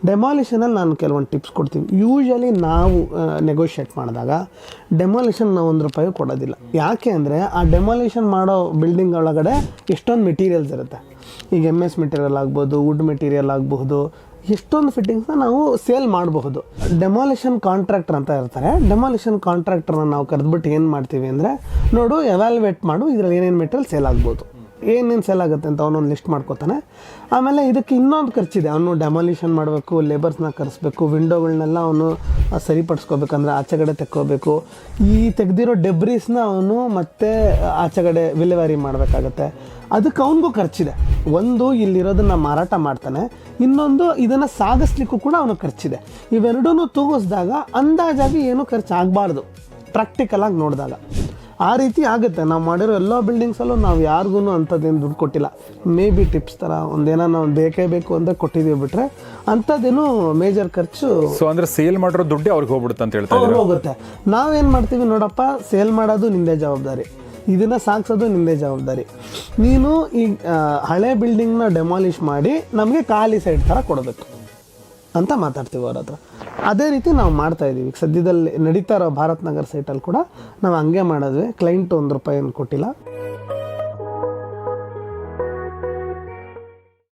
ಡೆಮಾಲಿಷನಲ್ಲಿ ನಾನು ಕೆಲವೊಂದು ಟಿಪ್ಸ್ ಕೊಡ್ತೀನಿ. ಯೂಶ್ವಲಿ ನಾವು ನೆಗೋಷಿಯೇಟ್ ಮಾಡಿದಾಗ ಡೆಮಾಲಿಷನ್ ನಾವು ₹1 ಕೊಡೋದಿಲ್ಲ. ಯಾಕೆ ಅಂದರೆ ಆ ಡೆಮಾಲಿಷನ್ ಮಾಡೋ ಬಿಲ್ಡಿಂಗ್ ಒಳಗಡೆ ಎಷ್ಟೊಂದು ಮೆಟೀರಿಯಲ್ಸ್ ಇರುತ್ತೆ. ಈಗ MS ಮೆಟೀರಿಯಲ್ ಆಗ್ಬೋದು, ವುಡ್ ಮೆಟೀರಿಯಲ್ ಆಗಬಹುದು, ಎಷ್ಟೊಂದು ಫಿಟ್ಟಿಂಗ್ಸ್ನ ನಾವು ಸೇಲ್ ಮಾಡಬಹುದು. ಡೆಮಾಲಿಷನ್ ಕಾಂಟ್ರಾಕ್ಟರ್ ಅಂತ ಇರ್ತಾರೆ. ಡೆಮಾಲಿಷನ್ ಕಾಂಟ್ರಾಕ್ಟರ್ನ ನಾವು ಕರೆದ್ಬಿಟ್ಟು ಏನು ಮಾಡ್ತೀವಿ ಅಂದರೆ, ನೋಡು ಎವ್ಯಾಲ್ಯೂಯೇಟ್ ಮಾಡು, ಇದರಲ್ಲಿ ಏನೇನು ಮೆಟೀರಿಯಲ್ ಸೇಲ್ ಆಗ್ಬೋದು, ಏನೇನು ಸೇಲ್ ಆಗುತ್ತೆ ಅಂತ ಅವನೊಂದು ಲಿಸ್ಟ್ ಮಾಡ್ಕೋತಾನೆ. ಆಮೇಲೆ ಇದಕ್ಕೆ ಇನ್ನೊಂದು ಖರ್ಚಿದೆ. ಅವನು ಡೆಮಾಲಿಷನ್ ಮಾಡಬೇಕು, ಲೇಬರ್ಸ್ನ ಕರೆಸ್ಬೇಕು, ವಿಂಡೋಗಳನ್ನೆಲ್ಲ ಅವನು ಸರಿಪಡಿಸ್ಕೋಬೇಕಂದ್ರೆ ಆಚೆಗಡೆ ತೆಕ್ಕೋಬೇಕು. ಈ ತೆಗೆದಿರೋ ಡೆಬ್ರೀಸ್ನ ಅವನು ಮತ್ತೆ ಆಚೆಗಡೆ ವಿಲೇವಾರಿ ಮಾಡಬೇಕಾಗತ್ತೆ. ಅದಕ್ಕೆ ಅವನಿಗೂ ಖರ್ಚಿದೆ. ಒಂದು ಇಲ್ಲಿರೋದನ್ನು ಮಾರಾಟ ಮಾಡ್ತಾನೆ, ಇನ್ನೊಂದು ಇದನ್ನು ಸಾಗಿಸ್ಲಿಕ್ಕೂ ಕೂಡ ಅವನು ಖರ್ಚಿದೆ. ಇವೆರಡೂ ತೂಗಿಸಿದಾಗ ಅಂದಾಜಾಗಿ ಏನೂ ಖರ್ಚು ಆಗಬಾರ್ದು ಪ್ರಾಕ್ಟಿಕಲಾಗಿ ನೋಡಿದಾಗ. ಆ ರೀತಿ ಆಗುತ್ತೆ. ನಾವು ಮಾಡಿರೋ ಎಲ್ಲ ಬಿಲ್ಡಿಂಗ್ಸಲ್ಲೂ ನಾವು ಯಾರಿಗೂ ಅಂಥದ್ದೇನು ದುಡ್ಡು ಕೊಟ್ಟಿಲ್ಲ. ಮೇ ಬಿ ಟಿಪ್ಸ್ ಥರ ಒಂದೇನೋ ನಾವು ಬೇಕೇ ಬೇಕು ಅಂತ ಕೊಟ್ಟಿದ್ದೀವಿ ಬಿಟ್ಟರೆ ಅಂಥದ್ದೇನು ಮೇಜರ್ ಖರ್ಚು. ಸೊ ಅಂದರೆ ಸೇಲ್ ಮಾಡಿರೋ ದುಡ್ಡು ಅವ್ರಿಗೆ ಹೋಗ್ಬಿಡುತ್ತೆ ಅಂತ ಹೇಳ್ತಾರೆ. ಹೋಗುತ್ತೆ. ನಾವೇನು ಮಾಡ್ತೀವಿ, ನೋಡಪ್ಪ, ಸೇಲ್ ಮಾಡೋದು ನಿಂದೇ ಜವಾಬ್ದಾರಿ, ಇದನ್ನು ಸಾಗಿಸೋದು ನಿಂದೇ ಜವಾಬ್ದಾರಿ. ನೀನು ಈ ಹಳೆ ಬಿಲ್ಡಿಂಗ್ನ ಡೆಮಾಲಿಷ್ ಮಾಡಿ ನಮಗೆ ಖಾಲಿ ಸೈಡ್ ಥರ ಕೊಡಬೇಕು ಅಂತ ಮಾತಾಡ್ತೀವಿ ಅವ್ರ ಹತ್ರ. ಅದೇ ರೀತಿ ನಾವು ಮಾಡ್ತಾಯಿದ್ದೀವಿ. ಸದ್ಯದಲ್ಲಿ ನಡೀತಾ ಇರೋ ಭಾರತ್ ನಗರ್ ಸೈಟಲ್ಲಿ ಕೂಡ ನಾವು ಹಂಗೆ ಮಾಡಿದ್ವಿ. ಕ್ಲೈಂಟ್ ₹1 ಕೊಟ್ಟಿಲ್ಲ.